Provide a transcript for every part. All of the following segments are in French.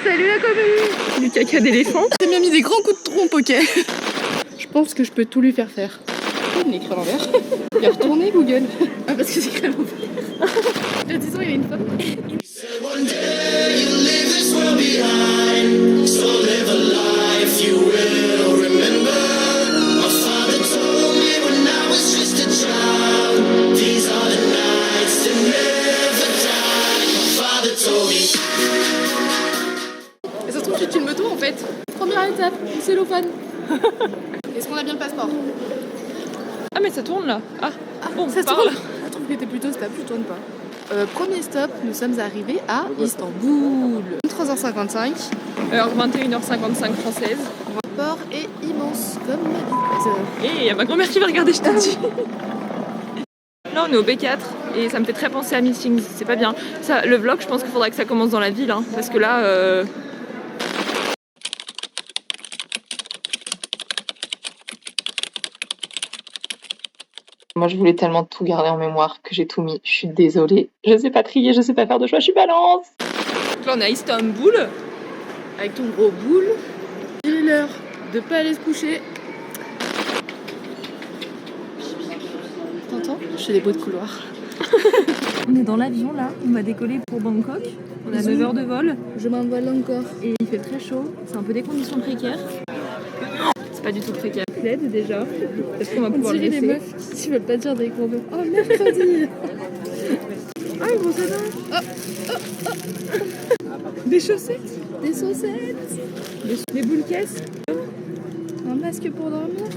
Salut la commune. Du caca d'éléphant. J'ai bien mis des grands coups de trompe, ok. Je pense que je peux tout lui faire faire. Il est écrit à l'envers. Il a retourné Google. Ah parce que c'est écrit à l'envers. Il y a 10 ans, il y a une femme. Et ça se trouve, je suis une moto en fait. Première étape, cellophane. Est-ce qu'on a bien le passeport? Ah mais ça tourne là. Ah bon, ça parle. tourne. Je trouve que t'es plutôt stable, je tourne pas. Premier stop, nous sommes arrivés à Istanbul. 3h55. Heure 21h55 française. Le port est immense, comme d'habitude. Et il y a ma grand-mère qui va regarder, je te dis. Là on est au B4 et ça me fait très penser à Meetings, c'est pas bien. Ça, le vlog, je pense qu'il faudrait que ça commence dans la ville, hein, parce que là... Moi je voulais tellement tout garder en mémoire que j'ai tout mis. Je suis désolée. Je sais pas trier, je sais pas faire de choix, je suis balance. Donc là on est à Istanbul. Avec ton gros boule. Il est l'heure de pas aller se coucher. T'entends? Je fais des bruits de couloir. On est dans l'avion là, on va décoller pour Bangkok. On a 9 heures de vol. Je m'envole encore. Et il fait très chaud, c'est un peu des conditions précaires. C'est pas du tout précaire. Plaide déjà. Est-ce qu'on va pouvoir le laisser? des meufs qui veulent pas dire des gros mots. Oh mercredi. Ah une grosse dent. Des chaussettes. Des saucettes. Des boules caisses. Un masque pour dormir.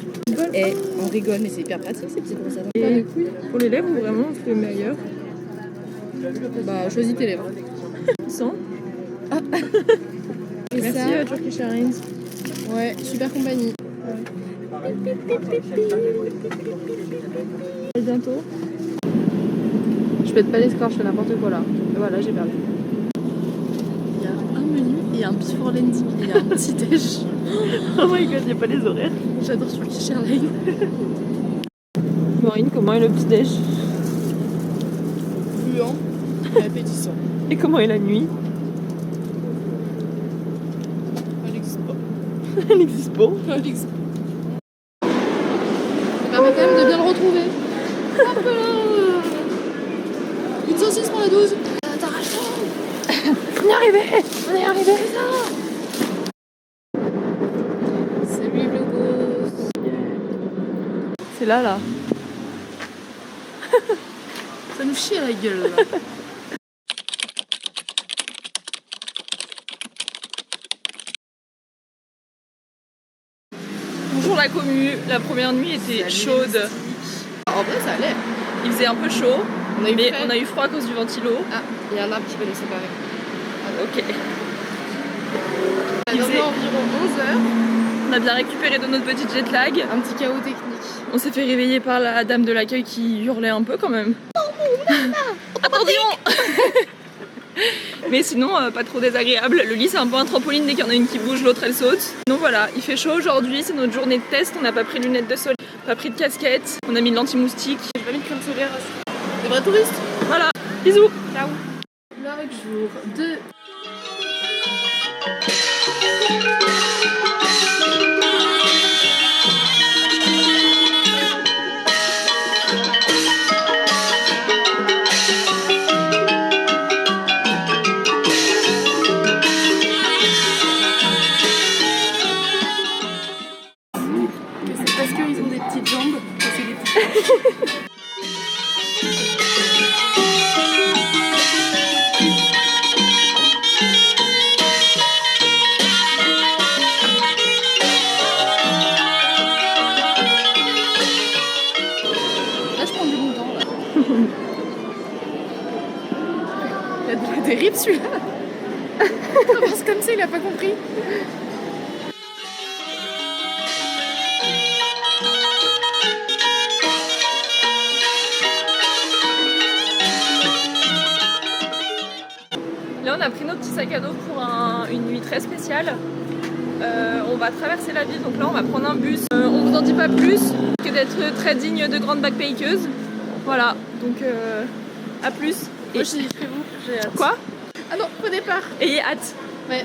Et on rigole mais c'est hyper pratique ces petits grosses Et les couilles. Pour les lèvres vraiment c'est le meilleur. Bah choisis tes lèvres. Sans. Et Merci ça, Turkish Airlines. ouais, super compagnie. À bientôt. Je pète pas les scores, je fais n'importe quoi là. Et voilà, j'ai perdu. Il y a un menu et un before landing et il y a un petit déj. Oh my god, y'a pas les horaires. J'adore Turkish Airlines. Maureen, comment est le petit déj? Gluant et appétissant. Et comment est la nuit? Elle existe pas. Elle existe pas. Elle existe pas. Ça permet quand même de bien le retrouver. Hop là. Une saucisse pour la 12. T'arrache. On est arrivé. On est arrivé. Salut le gosse. C'est là. Ça nous chie à la gueule là. Bonjour la commu. La première nuit était chaude. En vrai ça allait. Il faisait un peu chaud. Mais On a eu froid à cause du ventilo. Ah, il y a un arbre qui va nous séparer. Ok. Ça a duré environ 11 heures. On a bien récupéré de notre petit jet lag. Un petit chaos technique. On s'est fait réveiller par la dame de l'accueil qui hurlait un peu quand même. Attention. Mais sinon, pas trop désagréable. Le lit, c'est un peu un trampoline. Dès qu'il y en a une qui bouge, l'autre elle saute. Donc voilà, il fait chaud aujourd'hui. C'est notre journée de test. On n'a pas pris de lunettes de soleil, pas pris de casquette. On a mis de l'anti-moustique. J'ai pas mis de crème solaire. Des vrais touristes. Voilà, bisous. Ciao. Vlog jour 2. C'est parce qu'ils ont des petites jambes que c'est des petites. Là je prends du bon temps là. Il a des rips celui-là. Parce que comme ça il a pas compris. Là, on a pris nos petits sacs à dos pour une nuit très spéciale. On va traverser la ville, donc là, on va prendre un bus. On vous en dit pas plus que d'être très digne de grandes backpackeuses. Voilà, donc à plus. Moi je suis vous, j'ai hâte. Quoi? Ah non, au départ. Ayez hâte. Ouais.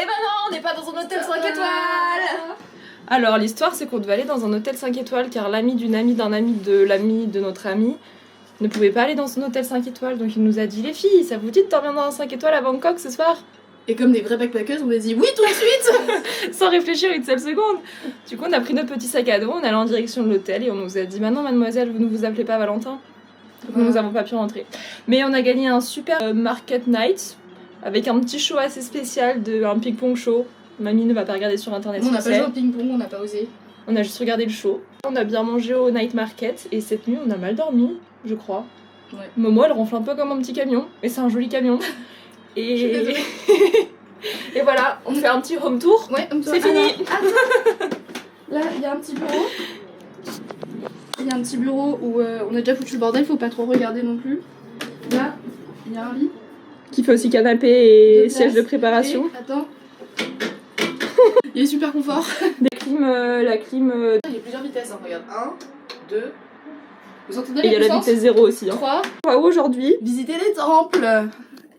ben non, on n'est pas dans un hôtel 5 étoiles. Alors l'histoire c'est qu'on devait aller dans un hôtel 5 étoiles car l'ami d'une amie d'un ami de notre ami ne pouvait pas aller dans son hôtel 5 étoiles. Donc il nous a dit les filles, ça vous dit de dormir dans un 5 étoiles à Bangkok ce soir? Et comme des vrais backpackers, on a dit oui tout de suite. Sans réfléchir une seule seconde. Du coup on a pris notre petit sac à dos, on est allé en direction de l'hôtel et on nous a dit maintenant mademoiselle, vous ne vous appelez pas Valentin? Donc nous n'avons pas pu rentrer. Mais on a gagné un super market night avec un petit show assez spécial, un ping-pong show. Mamie ne va pas regarder sur internet. On n'a pas joué au ping-pong, on n'a pas osé. On a juste regardé le show. On a bien mangé au night market et cette nuit on a mal dormi, je crois. Ouais. Momo elle ronfle un peu comme un petit camion, mais c'est un joli camion. Et... et voilà, on fait un petit home tour. Ouais, c'est fini. Là, il y a un petit bureau. Il y a un petit bureau où on a déjà foutu le bordel, faut pas trop regarder non plus. Là, il y a un lit. Qui fait aussi canapé et De siège de place. préparation. Et, attends. Il est super confort. La clim. Il y a plusieurs vitesses, hein, regarde. 1, 2. Vous entendez Et il y a la vitesse 0 aussi. 3. Aujourd'hui, Visitez les temples.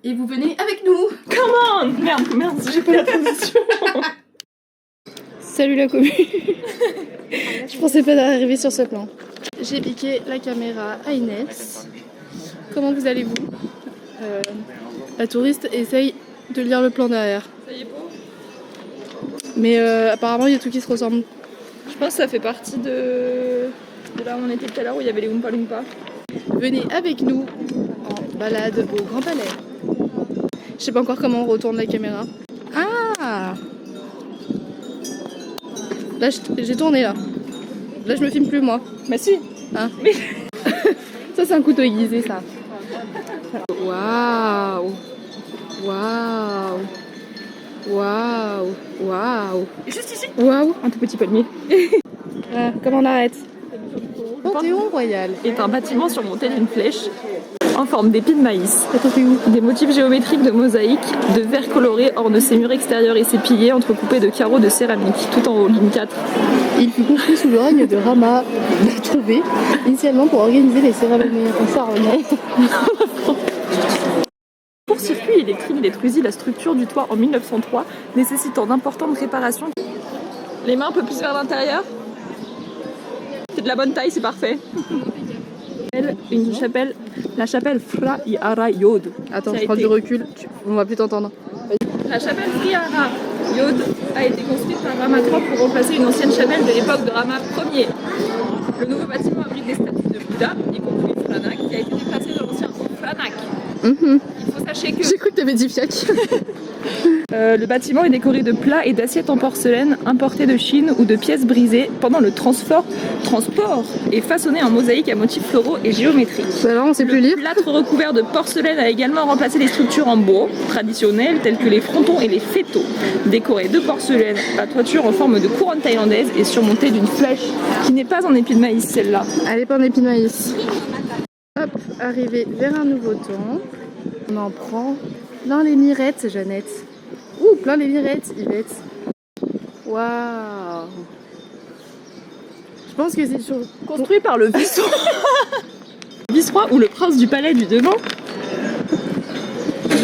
Et vous venez avec nous. come on. Merde, j'ai pas la transition. Salut la commune. Je pensais pas d'arriver sur ce plan. J'ai piqué la caméra à Inès. Comment vous allez-vous? La touriste essaye de lire le plan derrière. Ça y est, beau. Mais apparemment il y a tout qui se ressemble. Je pense que ça fait partie de là où on était tout à l'heure où il y avait les Oompa Loompa. Venez avec nous en balade au Grand Palais. Je sais pas encore comment on retourne la caméra. Ah! Là j'ai tourné là. Là je me filme plus moi. Bah si. Hein? Ça c'est un couteau aiguisé ça. Waouh! Waouh! Waouh! Waouh! Juste ici. Waouh! Un tout petit palmier. Ah, comment on arrête? Panthéon Royal. Est un bâtiment surmonté d'une flèche en forme d'épi de maïs. Attends, c'est où? Des motifs géométriques de mosaïque, de verre coloré ornent ses murs extérieurs et ses piliers entrecoupés de carreaux de céramique, tout en haut, ligne 4. Il fut construit sous le règne de Rama trouvé initialement pour organiser les cérémonies pharaoniques. Court-circuit électrique détruisit la structure du toit en 1903, nécessitant d'importantes réparations. Les mains un peu plus vers l'intérieur. C'est de la bonne taille, c'est parfait. Une chapelle, la chapelle Phra Ihara Yod. Attends, Qui a je prends été- du recul, on va plus t'entendre. La chapelle Frihara Yod a été construite par Rama III pour remplacer une ancienne chapelle de l'époque de Rama Ier. Le nouveau bâtiment abrite des statues de Bouddha, y compris Franak, qui a été déplacé de l'ancien Franak. Il faut sachez que J'ai cru que t'avais dit fiac. le bâtiment est décoré de plats et d'assiettes en porcelaine importées de Chine ou de pièces brisées pendant le transport et façonné en mosaïque à motifs floraux et géométriques. Alors on sait plus Le lire. plâtre recouvert de porcelaine a également remplacé les structures en bois traditionnelles telles que les frontons et les fétaux, décorés de porcelaine, la toiture en forme de couronne thaïlandaise et surmontée d'une flèche qui n'est pas en épi de maïs celle-là. Allez, pas en épi de maïs. Hop, arrivé vers un nouveau temple. On en prend plein les mirettes, Jeannette. Ouh, plein les mirettes, Yvette. Waouh. Je pense que c'est sur... Construit par le vice-roi vice-roi ou le prince du palais du devant.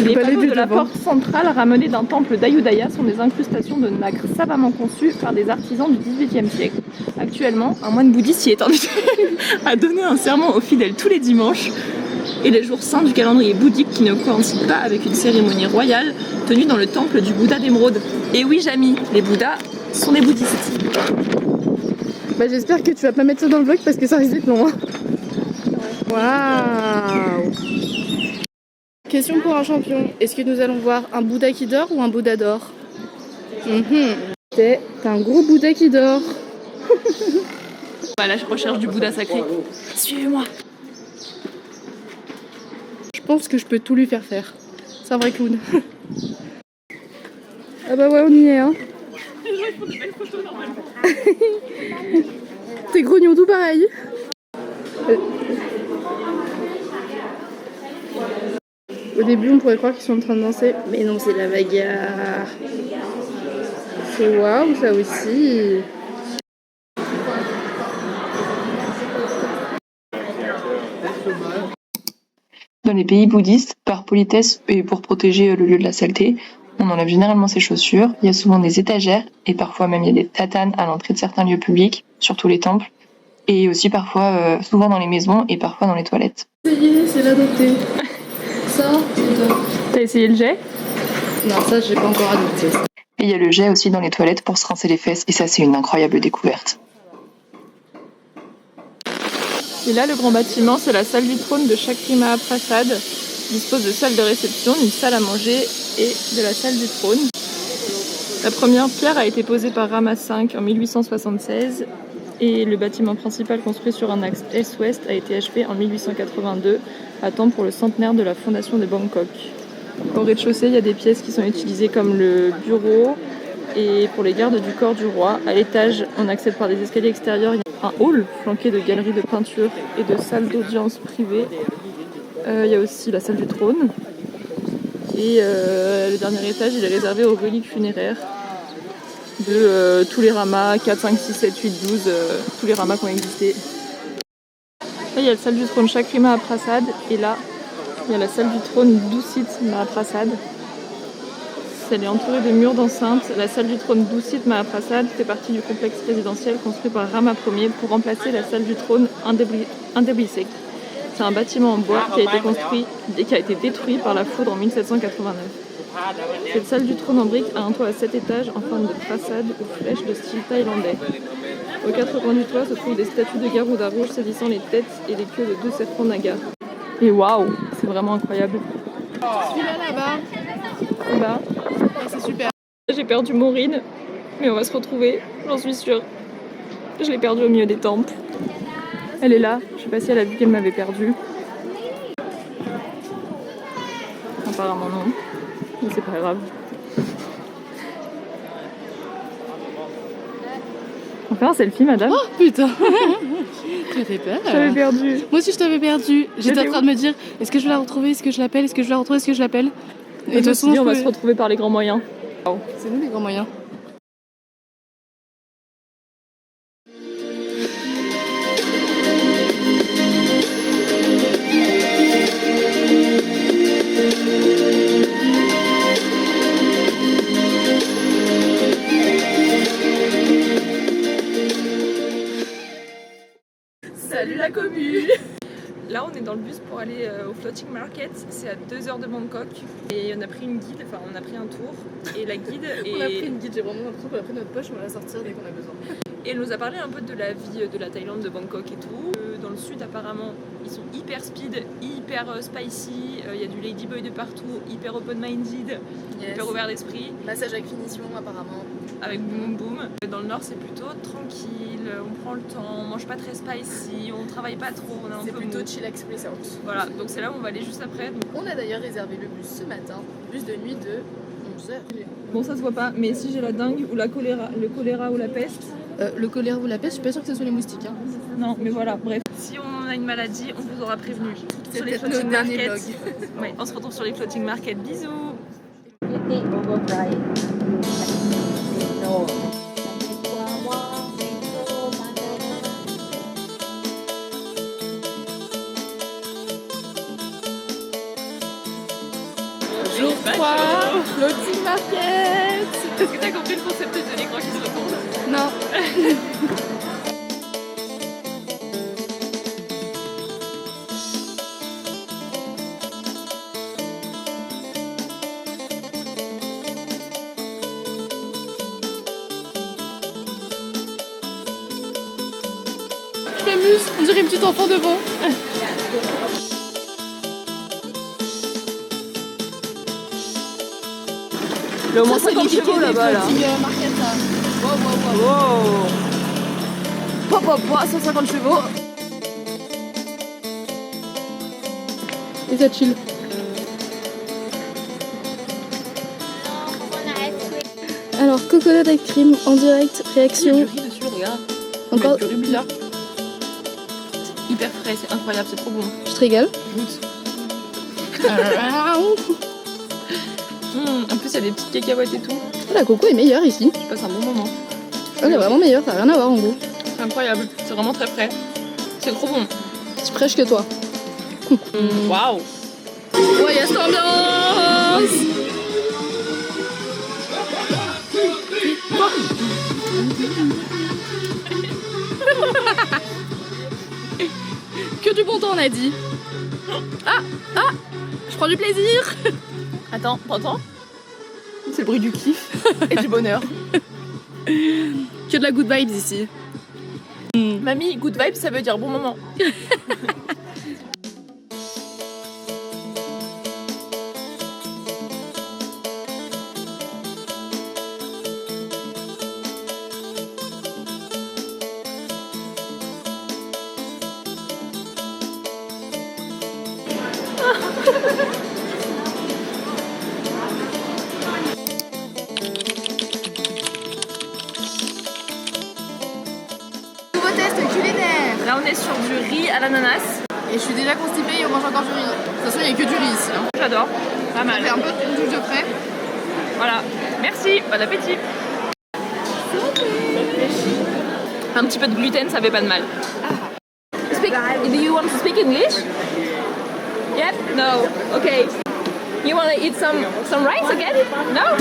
Les palais panneaux du de la devant. porte centrale ramenés d'un temple d'Ayutthaya sont des incrustations de nacre savamment conçues par des artisans du XVIIIe siècle. Actuellement, un moine bouddhiste y est invité à donner un serment aux fidèles tous les dimanches et les jours saints du calendrier bouddhique qui ne coïncident pas avec une cérémonie royale tenue dans le temple du Bouddha d'émeraude. Et oui, Jamy, les Bouddhas sont des bouddhistes. Bah, j'espère que tu vas pas mettre ça dans le vlog parce que ça risque d'être long. Hein. Waouh. Question pour un champion. Est-ce que nous allons voir un Bouddha qui dort ou un Bouddha d'or? C'est un gros Bouddha qui dort. Voilà, je recherche du Bouddha sacré. Suivez-moi. Je pense que je peux tout lui faire faire. C'est un vrai clown. Ah bah ouais, on y est, hein. T'es grognon tout pareil. Au début, on pourrait croire qu'ils sont en train de danser, mais non, c'est la bagarre. C'est waouh, ça aussi. Dans les pays bouddhistes, par politesse et pour protéger le lieu de la saleté, On enlève généralement ses chaussures, il y a souvent des étagères et parfois même il y a des tatanes à l'entrée de certains lieux publics, surtout les temples, et aussi parfois, souvent dans les maisons et parfois dans les toilettes. Ça y est, c'est l'adopté. Ça, c'est top. T'as essayé le jet? Non, ça, j'ai pas encore adopté. Et il y a le jet aussi dans les toilettes pour se rincer les fesses et ça c'est une incroyable découverte. Et là, le grand bâtiment, c'est la salle du trône de Chakri Mahaprasad. Il dispose de salles de réception, d'une salle à manger et de la salle du trône. La première pierre a été posée par Rama V en 1876 et le bâtiment principal construit sur un axe est-ouest a été achevé en 1882, à temps pour le centenaire de la fondation de Bangkok. Au rez-de-chaussée, il y a des pièces qui sont utilisées comme le bureau et pour les gardes du corps du roi. À l'étage, on accède par des escaliers extérieurs. Il y a un hall flanqué de galeries de peinture et de salles d'audience privées. Il y a aussi la salle du trône. Et le dernier étage, il est réservé aux reliques funéraires de tous les ramas, 4, 5, 6, 7, 8, 12, tous les ramas qui ont existé. Là, il y a la salle du trône Chakri Mahaprasad. Et là, il y a la salle du trône Dusit Mahaprasad. Elle est entourée de murs d'enceinte. La salle du trône Dusit Mahaprasad fait partie du complexe résidentiel construit par Rama Ier pour remplacer la salle du trône Indebisek. C'est un bâtiment en bois qui a été construit et qui a été détruit par la foudre en 1789. Cette salle du trône en briques a un toit à 7 étages en forme de prasad ou flèche de style thaïlandais. Aux 4 coins du toit se trouvent des statues de Garuda rouge saisissant les têtes et les queues de 2 serpents nagas. Et waouh, c'est vraiment incroyable. Celui-là là-bas. Là, C'est super. j'ai perdu Maureen, mais on va se retrouver, j'en suis sûre. Je l'ai perdue au milieu des temples. Elle est là, je sais pas si elle a vu qu'elle m'avait perdue. Apparemment non, mais c'est pas grave. On fait un selfie, madame? Oh putain. Tu m'as fait peur. J'avais perdu. Moi aussi je t'avais perdu. J'étais en train de me dire, est-ce que je vais la retrouver, est-ce que je l'appelle, est-ce que je la retrouve, est-ce que je l'appelle? Et de toute façon, on va se retrouver par les grands moyens. C'est nous les grands moyens. Salut la commu. Là on est dans le bus pour aller au Floating Market, c'est à 2 heures de Bangkok et on a pris une guide, enfin on a pris un tour et la guide On a pris une guide, j'ai vraiment l'impression qu'on a pris notre poche, on va la sortir dès qu'on a besoin. Et elle nous a parlé un peu de la vie de la Thaïlande, de Bangkok et tout. Dans le sud apparemment ils sont hyper speed, hyper spicy, il y a du ladyboy de partout, hyper open-minded, hyper ouvert d'esprit. Massage avec finition apparemment. Avec boum boum. Dans le nord c'est plutôt tranquille, on prend le temps, on mange pas très spicy, on travaille pas trop, on est un peu plutôt mou. chillax resort. Voilà, donc c'est là où on va aller juste après. Donc... On a d'ailleurs réservé le bus ce matin, bus de nuit de 11h. Bon ça se voit pas, mais si j'ai la dengue ou la choléra, le choléra ou la peste. Le choléra ou la peste, je suis pas sûre que ce soit les moustiques. Hein. Non, mais voilà, bref. Si on a une maladie, on vous aura prévenu. C'est Sur les peut-être notre dernier vlog. Ouais, on se retrouve sur les floating market. Bisous. Jour 3, floating market. Est-ce que t'as compris le concept de l'écran qui se retourne? Non. Je m'amuse, on dirait une petite enfant devant. Il y a au moins 50 chevaux là-bas là. Market, ça. Wow. Wow. Pop, 150 chevaux. Et ça chill. Alors, coconut ice cream en direct, réaction. Il y a du riz dessus, regarde. Encore. Du riz bizarre. C'est hyper frais, c'est incroyable, c'est trop bon. Je te régale. Goûte. En plus, il y a des petites cacahuètes et tout. La coco est meilleure ici. Je passe un bon moment. Elle est vraiment meilleure, ça n'a rien à voir en gros. C'est incroyable, c'est vraiment très frais. C'est trop bon. Je prêche que toi. Waouh. Ouais, y'a cette ambiance. on a dit. Ah, je prends du plaisir. Attends, t'entends? C'est le bruit du kiff et du bonheur. Que de la good vibes ici. Mamie, good vibes, ça veut dire bon moment. Nouveau test culinaire. Là, on est sur du riz à l'ananas. Et je suis déjà constipée et on mange encore du riz. De toute façon, il n'y a que du riz ici. Hein. J'adore, pas mal. J'ai un peu une touche de frais. Voilà, merci, bon appétit. Un petit peu de gluten, ça fait pas de mal. Do you want to speak English? Yep? No. Okay. You want to eat some rice again? No?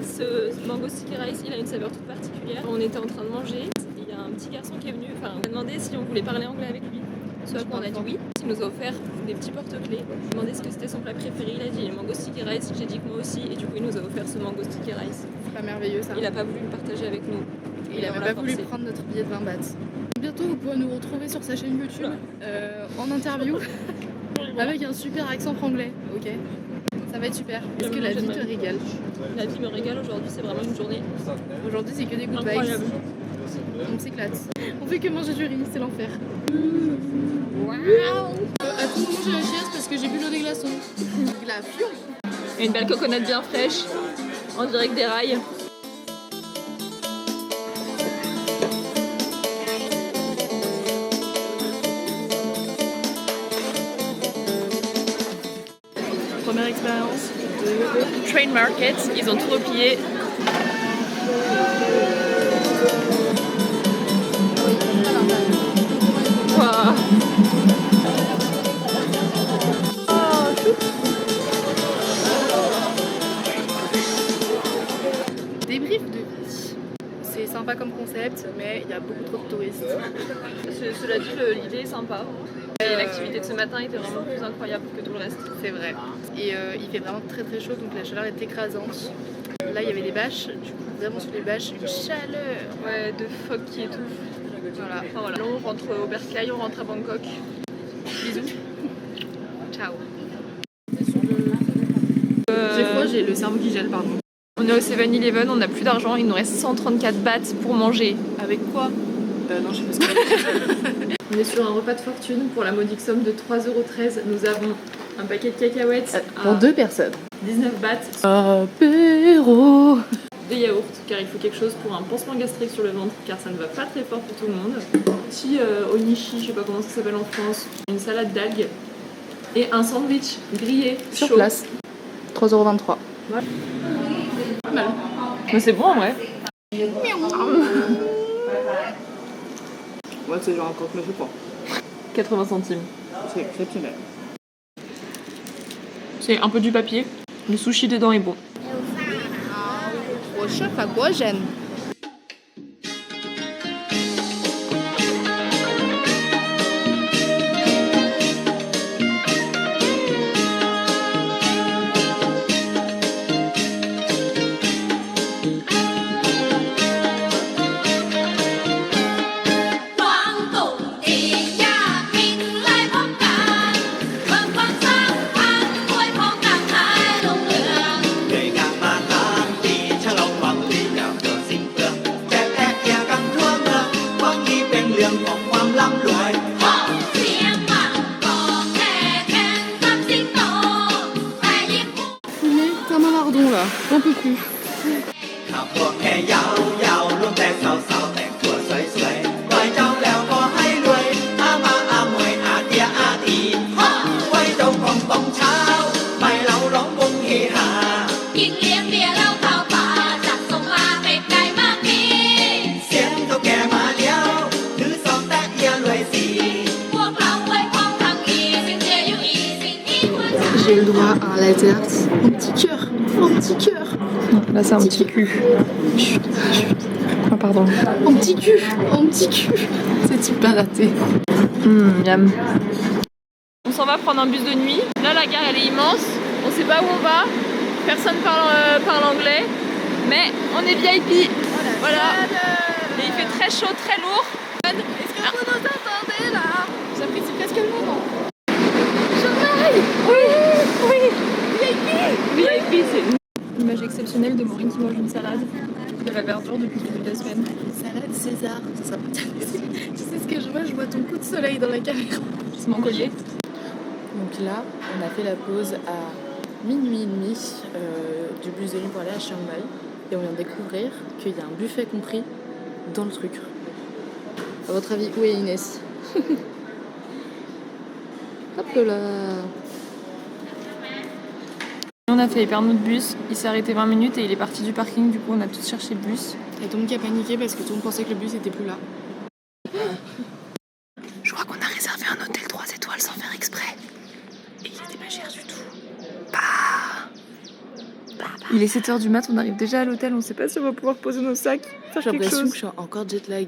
Ce mango sticky rice, il a une saveur toute particulière. On était en train de manger, il y a un petit garçon qui est venu, enfin, on a demandé si on voulait parler anglais avec lui. Ce à quoi on a dit oui. Il nous a offert des petits porte-clés. Je lui ai demandé ce que c'était son plat préféré. Il a dit mango sticky rice. J'ai dit que moi aussi. Et du coup, il nous a offert ce mango sticky rice. C'est pas merveilleux ça. Il a pas voulu le partager avec nous. Il a même pas voulu prendre notre billet de 20 bahts. Bientôt, vous pourrez nous retrouver sur sa chaîne YouTube en interview avec un super accent franglais. Ok. Ça va être super. Est-ce que la vie te régale? La vie me régale aujourd'hui. C'est vraiment une journée. Aujourd'hui, c'est que des good incroyable. vibes. On s'éclate. On fait que manger du riz, c'est l'enfer. Waouh! À tout moment, j'ai la chiasse parce que j'ai bu l'eau des glaçons. Glafion! Et une belle coconut bien fraîche, en direct des rails. Première expérience de Train Market, ils ont tout replié. Wow. Débrief de vie. C'est sympa comme concept, mais il y a beaucoup trop de touristes. Cela dit, l'idée est sympa. Et l'activité de ce matin était vraiment plus incroyable que tout le reste. C'est vrai. Et il fait vraiment très très chaud, donc la chaleur est écrasante. Là, il y avait des bâches, du coup, vraiment sur les bâches, une chaleur. Ouais, de phoque qui étouffe. Voilà. Enfin, voilà. Là, on rentre au Bercail, on rentre à Bangkok. Bisous. Ciao. J'ai froid, j'ai le cerveau qui gèle, pardon. On est au 7-Eleven, on n'a plus d'argent, il nous reste 134 bahts pour manger. Avec quoi? Non, je sais pas ce que c'est. On est sur un repas de fortune pour la modique somme de 3,13 €. Nous avons un paquet de cacahuètes pour 2 personnes. 19 bahts. Apéro. Des yaourts, car il faut quelque chose pour un pansement gastrique sur le ventre, car ça ne va pas très fort pour tout le monde. Petit onishi, je sais pas comment ça s'appelle en France. Une salade d'algues. Et un sandwich grillé Sur chaud. place. 3,23 €. Ouais. Pas mal. Mais c'est bon en vrai. Ouais, c'est genre un croque-monsieur quoi. 80 centimes. C'est exceptionnel. C'est un peu du papier. Le sushi dedans est bon. Prochain à quoi gêne? Là, j'en peux plus. J'ai le droit à un latte art. Mon petit cœur. Non, là c'est un petit cul. Ah pardon. En petit cul. C'est super raté. Miam. On s'en va prendre un bus de nuit. Là la gare elle est immense. On sait pas où on va. Personne parle anglais. Mais on est VIP. Voilà. Et il fait très chaud, très lourd. Est-ce que vous nous entendez là? J'apprécie presque le moment. Chantal! Oui! VIP, c'est une image exceptionnelle de Maureen qui mange une salade. De la verdure depuis le début de la semaine. Salade César, ça sera pas terrible. Tu sais ce que je vois ton coup de soleil dans la caméra. C'est mon collier. Donc là, on a fait la pause à minuit et demi du bus de nuit pour aller à Chiang Mai. Et on vient de découvrir qu'il y a un buffet compris dans le truc. À votre avis, où est Inès? Hop là. On a fait perdre notre bus, il s'est arrêté 20 minutes et il est parti du parking, du coup on a tous cherché le bus. Il y a tout le monde qui a paniqué parce que tout le monde pensait que le bus était plus là. Je crois qu'on a réservé un hôtel 3 étoiles sans faire exprès. Et il était pas cher du tout. Il est 7h du mat, on arrive déjà à l'hôtel, on sait pas si on va pouvoir poser nos sacs, faire J'ai quelque l'impression chose. que je suis encore jet lag.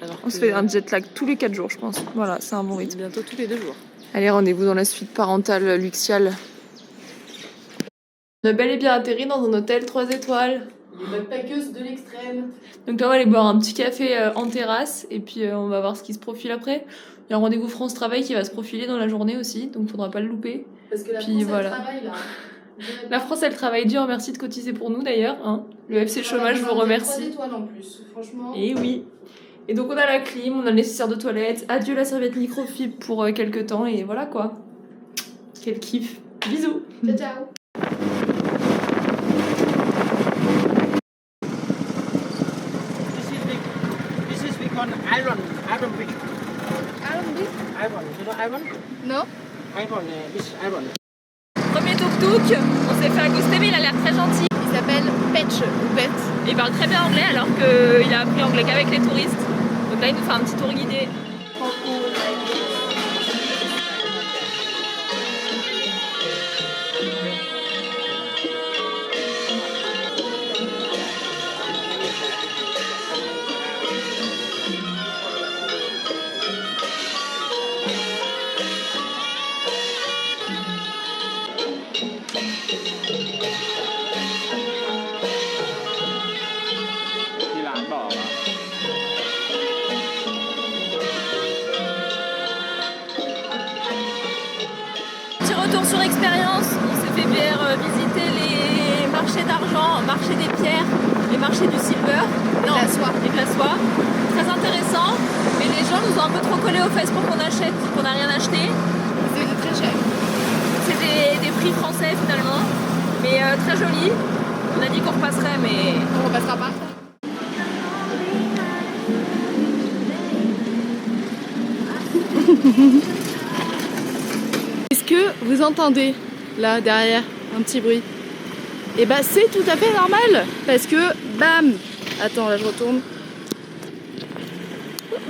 Alors On se fait un jet lag tous les 4 jours je pense. Voilà, c'est un bon rythme. bientôt tous les 2 jours. Allez, rendez-vous dans la suite parentale luxiale. On a bel et bien atterri dans un hôtel 3 étoiles. Les backpackeuses de l'extrême. Donc là on va aller boire un petit café en terrasse et puis on va voir ce qui se profile après. Il y a un rendez-vous France Travail qui va se profiler dans la journée aussi, donc faudra pas le louper. Parce que la Puis France, elle voilà. travaille là. La France elle travaille dur, merci de cotiser pour nous d'ailleurs. Hein. Le FC Chômage vous 3 remercie. étoiles en plus, franchement. Et oui. Et donc on a la clim, on a le nécessaire de toilette, adieu la serviette microfibre pour quelques temps et voilà quoi. Quel kiff. Bisous. Ciao, ciao. This is we call iron brick. Iron, you know iron? Non? Iron, this iron. Premier tuk-tuk, on s'est fait accoster mais il a l'air très gentil. Il s'appelle Petch ou Pet. Et il parle très bien anglais alors qu'il a appris anglais qu'avec les touristes. Donc là il nous fait un petit tour guidé. Petit retour sur expérience, on s'est fait visiter les marchés d'argent, marché des pierres, les marchés du silver, de la soie. et de la soie. Très intéressant, mais les gens nous ont un peu trop collé aux fesses pour qu'on achète, qu'on n'a rien acheté. C'est très cher. C'est des prix français finalement, mais très joli. On a dit qu'on repasserait, mais On repassera pas. Est-ce que vous entendez là derrière un petit bruit? Et bah c'est tout à fait normal parce que bam. Attends là je retourne.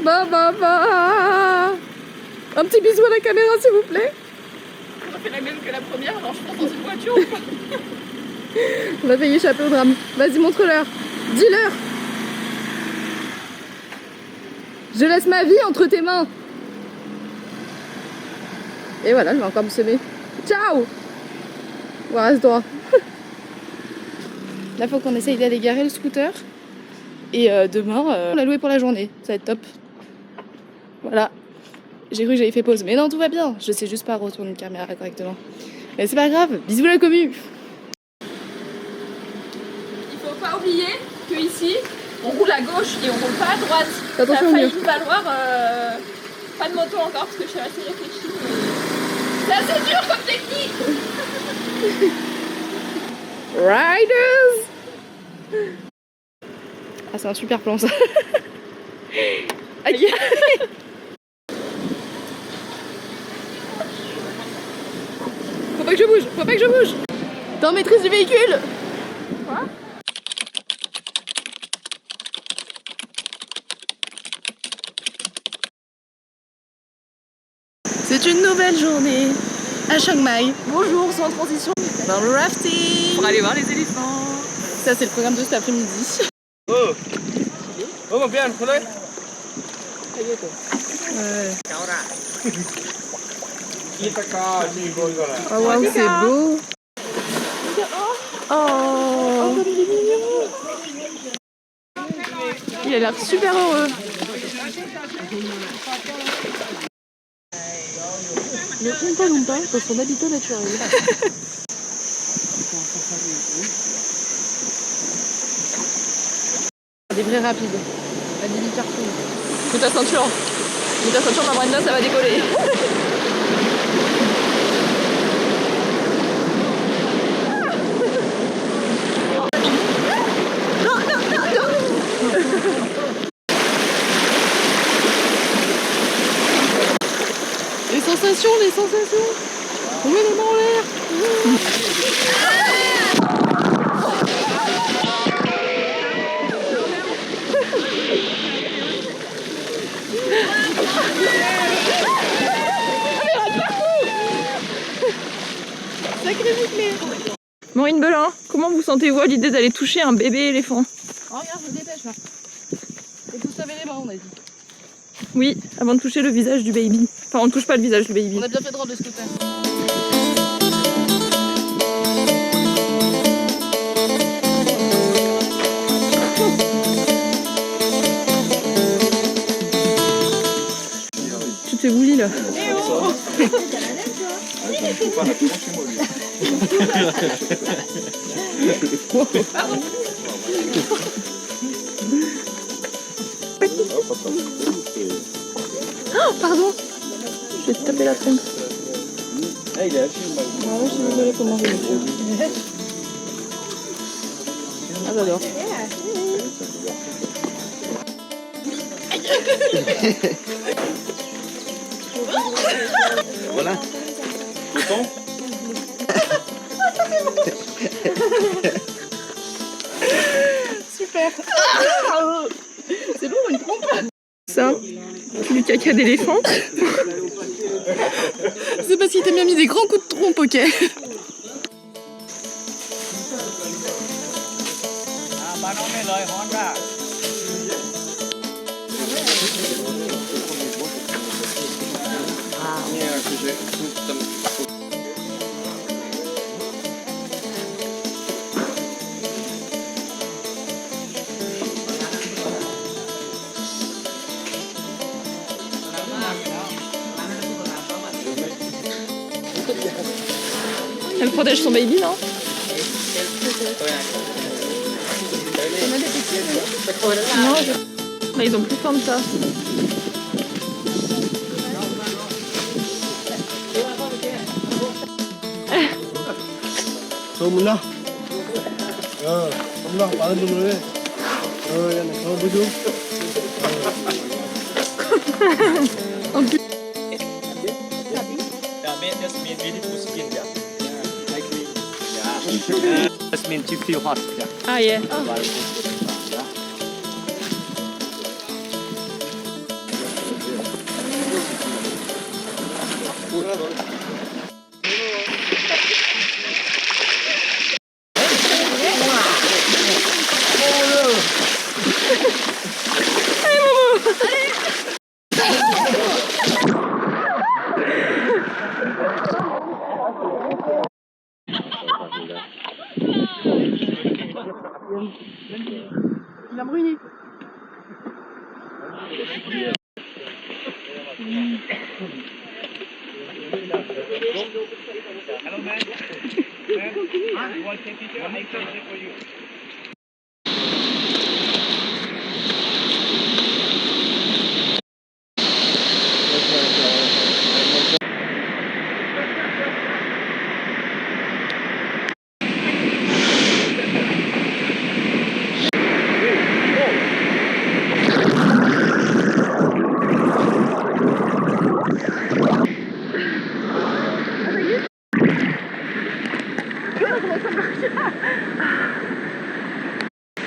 Bah. Un petit bisou à la caméra s'il vous plaît. on a fait la même que la première, alors je pense dans une voiture ou pas? On a failli échapper au drame. Vas-y montre-leur. Dis-leur. Je laisse ma vie entre tes mains. Et voilà, elle va encore me semer. Ciao. Ouais, reste droit. Là, faut qu'on essaye d'aller garer le scooter. Et demain, on l'a loué pour la journée. Ça va être top. Voilà. J'ai cru que j'avais fait pause. Mais non, tout va bien. Je sais juste pas retourner une caméra correctement. Mais c'est pas grave. Bisous la commu. Il faut pas oublier que ici, on roule à gauche et on roule pas à droite. Attention Ça a au failli mur. nous valoir pas de moto encore parce que je suis assez réfléchie. C'est assez dur comme technique. Riders. Ah, c'est un super plan ça. Aïe. Faut pas que je bouge, faut pas que je bouge. T'es en maîtrise du véhicule. Quoi? C'est une nouvelle journée à Chiang Mai. Bonjour, sans transition. Dans le rafting. Pour aller voir les éléphants. Ça, c'est le programme de cet après-midi. Oh waouh, c'est beau. Oh, il a l'air super heureux. Le Oompa Loompa dans son habitat naturel. Des vrais rapides. La Billy Cartoon. Mets ta ceinture. Mets ta ceinture, ma Brenda, ça va décoller. Les sensations, les sensations. On met les mains en l'air. Sacré bouclé. Maureen Belin, comment vous sentez-vous à l'idée d'aller toucher un bébé éléphant? Oh, regarde, je me dépêche là. Faut tous laver les mains, on a dit. Oui, avant de toucher le visage du baby. Enfin, on ne touche pas le visage du baby. On a bien fait de rendre le scooter. Tu t'es bouilli là. Oh, pardon. Je vais te taper la trompe. Ah ouais, je suis désolée pour manger le chien. Ah, j'adore. Voilà. Content? Super. C'est bon, une trompe. Ça, c'est du caca d'éléphant. C'est parce qu'il t'a bien mis des grands coups de trompe, ok. Elle protège son baby, non? Non, là, ils ont plus faim de ça. Semula. Semula, paling dulu ya. Oh, yang kalau bujuk. Just mean really to skin, yeah. Like me. Yeah. Just mean to feel hot, yeah. Ah, yeah. Il a bruni. Hello, man. Man, you want to take a picture? I can take for you.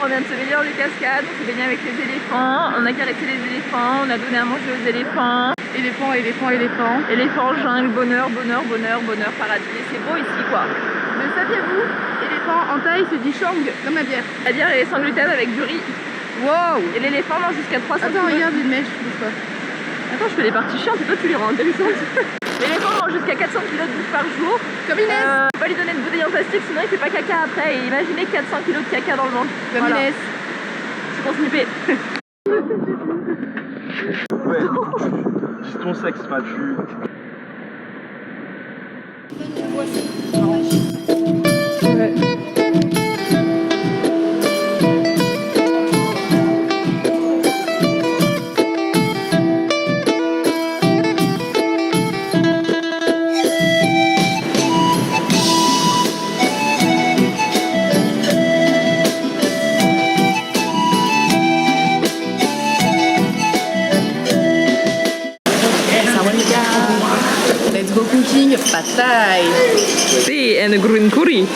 On vient de se baigner dans les cascades, on s'est baigné avec les éléphants, on a caressé les éléphants, on a donné à manger aux éléphants. Éléphant, éléphant, éléphant. Éléphant, jungle, bonheur, bonheur, bonheur, bonheur, paradis. C'est beau ici quoi. Mais saviez-vous, éléphant l'éléphant en Thaï se dit Chang, comme la bière. La bière elle est sans gluten avec du riz. Wow. Et l'éléphant mange jusqu'à 300 Attends, kilos. regarde une mèche, bouge pas. Attends, je fais les parties chiantes et toi tu les rends intéressantes. L'éléphant mange jusqu'à 400 kg de bouffe par jour. Comme Inès. Faut pas lui donner de bouteille en plastique sinon il fait pas caca après. Et imaginez 400 kg de caca dans le ventre. Comme Voilà. Inès. Je suis constipée. Ouais, dis ton sexe, pas tu. Let's go cooking, pad thai. See, and a green curry.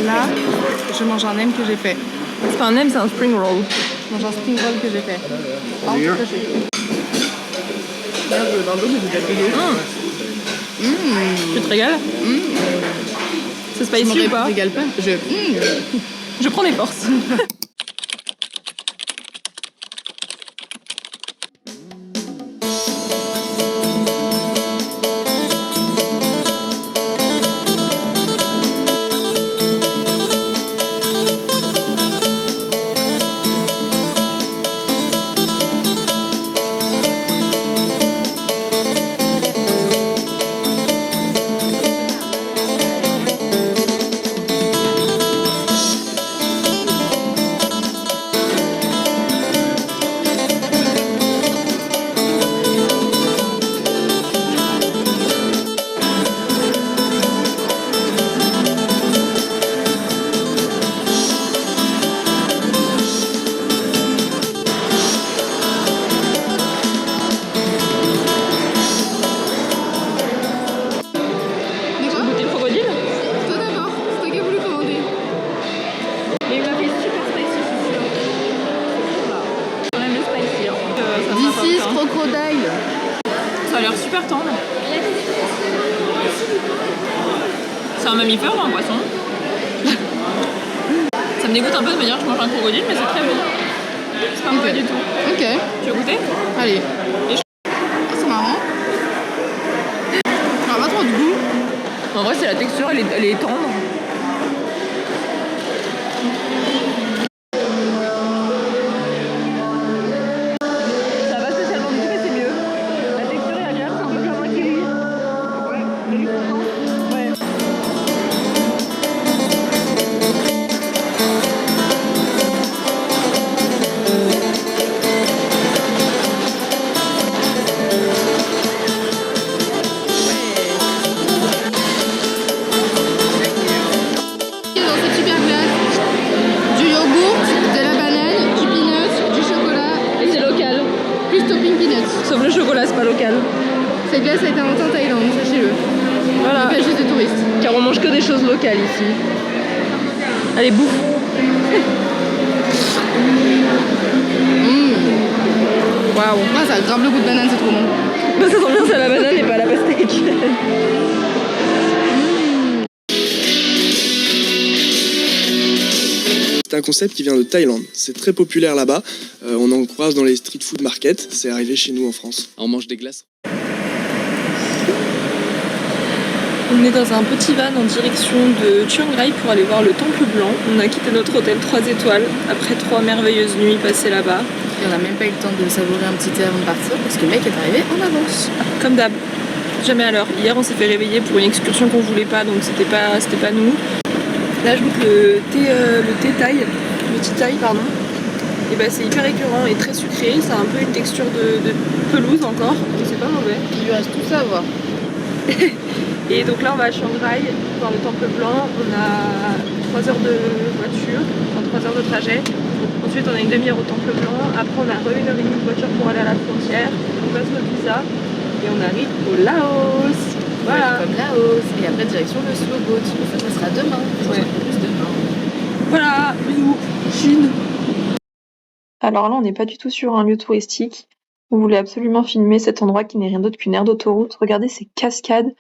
Là, je mange un M que j'ai fait. C'est pas un M, c'est un spring roll. Je mange un spring roll que j'ai fait. Oh, merde, dans l'eau, mais j'ai déjà payé. Tu te régales C'est Je spicy ou pas? régale pas. Je prends des forces. Crocodile. Ça a l'air super tendre. C'est un mammifère ou un poisson? Ça me dégoûte un peu de manière que je mange un crocodile, mais c'est très bon. C'est pas mauvais du tout. Ok. Tu veux goûter? Allez. C'est marrant. Ça a pas trop de goût. En vrai, c'est la texture, elle est tendre. Ça va spécialement du tout, mais c'est mieux. La texture est agréable, c'est un peu comme un kiwi. Ouais, t'as du croquant? Ouais. Dans cette super glace, du yogourt, de la banane, du peanut, du chocolat Et c'est local. plus topping peanuts. Sauf le chocolat, c'est pas local. Cette glace a été inventée en Thaïlande, sachez-le. Voilà. Pas juste des touristes. Car on mange que des choses locales ici. Allez, bouffe. Waouh. Ouais, ça a grave le goût de banane, c'est trop bon. Bah, ça sent bien, c'est à la banane et pas à la pastèque. C'est un concept qui vient de Thaïlande. C'est très populaire là-bas. On en croise dans les street food markets. C'est arrivé chez nous en France. On mange des glaces. On est dans un petit van en direction de Chiang Rai pour aller voir le Temple Blanc. On a quitté notre hôtel 3 étoiles après 3 merveilleuses nuits passées là-bas. Et on n'a même pas eu le temps de savourer un petit thé avant de partir parce que le mec est arrivé en avance. Comme d'hab, jamais à l'heure. Hier on s'est fait réveiller pour une excursion qu'on voulait pas, donc c'était pas nous. Là je goûte le thé thaï, le tea thaï pardon. Et bah c'est hyper écœurant et très sucré, ça a un peu une texture de pelouse encore, mais c'est pas mauvais. Il lui reste tout ça à voir. Et donc là on va à Chiang Rai voir le Temple Blanc, on a 3 heures de voiture, enfin 3 heures de trajet. Ensuite on a une demi-heure au Temple Blanc, après on a 1h30 de voiture pour aller à la frontière, on passe notre visa et on arrive au Laos. Voilà. Comme Laos. Et après direction le slow boat. Ça sera demain. Ouais. Plus demain. Voilà, bisous, Chine. Alors là, on n'est pas du tout sur un lieu touristique. On voulait absolument filmer cet endroit qui n'est rien d'autre qu'une aire d'autoroute. Regardez ces cascades.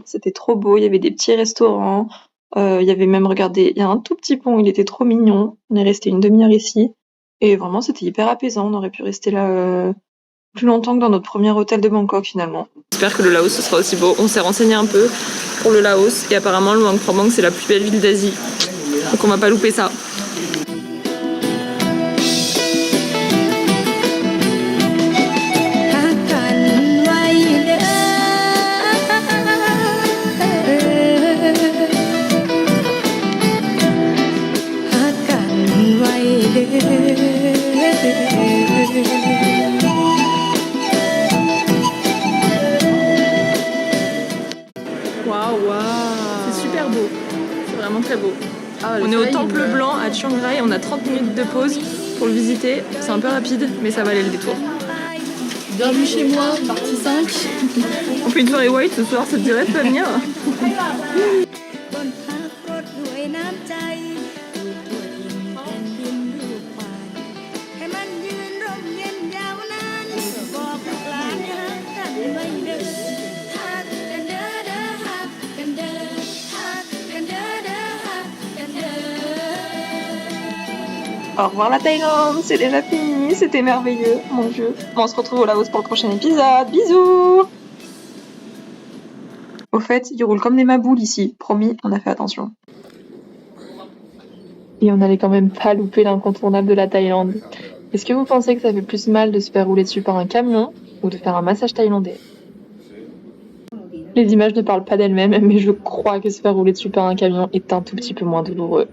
C'était trop beau, il y avait des petits restaurants. Il y avait même, regardez, il y a un tout petit pont, il était trop mignon. On est resté une demi-heure ici. Et vraiment, c'était hyper apaisant. On aurait pu rester là plus longtemps que dans notre premier hôtel de Bangkok finalement. J'espère que le Laos ce sera aussi beau. On s'est renseigné un peu pour le Laos et apparemment le Luang Prabang c'est la plus belle ville d'Asie. Donc on va pas louper ça. C'est super beau, c'est vraiment très beau. On est au Temple Blanc à Chiang Rai, on a 30 minutes de pause pour le visiter. C'est un peu rapide, mais ça valait le détour. Bienvenue chez moi, partie 5. On fait une soirée white ce soir, ça te dirait de pas venir? Au revoir la Thaïlande, c'est déjà fini, c'était merveilleux, mon dieu. Bon, on se retrouve au Laos pour le prochain épisode, bisous. Au fait, ils roulent comme des maboules ici, promis, on a fait attention. Et on n'allait quand même pas louper l'incontournable de la Thaïlande. Est-ce que vous pensez que ça fait plus mal de se faire rouler dessus par un camion ou de faire un massage thaïlandais? Les images ne parlent pas d'elles-mêmes, mais je crois que se faire rouler dessus par un camion est un tout petit peu moins douloureux.